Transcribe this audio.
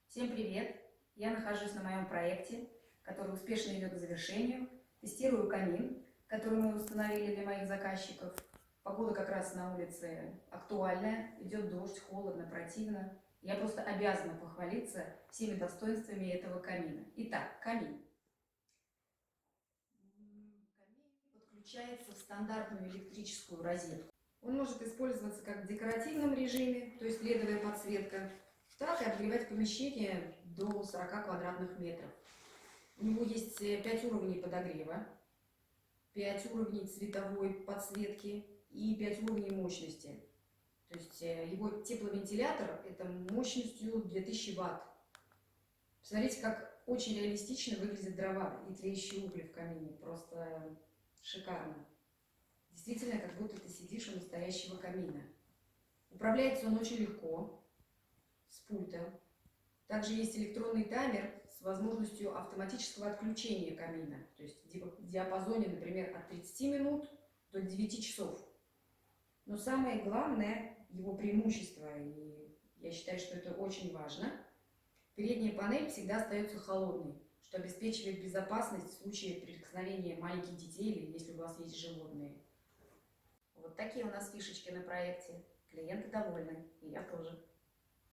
Всем привет! Я нахожусь на моем проекте, который успешно идет к завершению. Тестирую камин, который мы установили для моих заказчиков. Погода как раз на улице актуальная, идет дождь, холодно, противно. Я просто обязана похвалиться всеми достоинствами этого камина. Итак, камин. Камин подключается в стандартную электрическую розетку. Он может использоваться как в декоративном режиме, то есть ледовая подсветка, так и обогревать помещение до 40 квадратных метров. У него есть 5 уровней подогрева, 5 уровней цветовой подсветки и 5 уровней мощности. То есть его тепловентилятор это мощностью 2000 Вт. Посмотрите, как очень реалистично выглядят дрова и тлеющие угли в камине. Просто шикарно. Действительно, как будто ты сидишь у настоящего камина. Управляется он очень легко, с пульта. Также есть электронный таймер с возможностью автоматического отключения камина. То есть в диапазоне, например, от 30 минут до 9 часов. Но самое главное, его преимущество, и я считаю, что это очень важно, передняя панель всегда остается холодной, что обеспечивает безопасность в случае прикосновения маленьких детей или если у вас есть животные. Вот такие у нас фишечки на проекте. Клиенты довольны, и я тоже.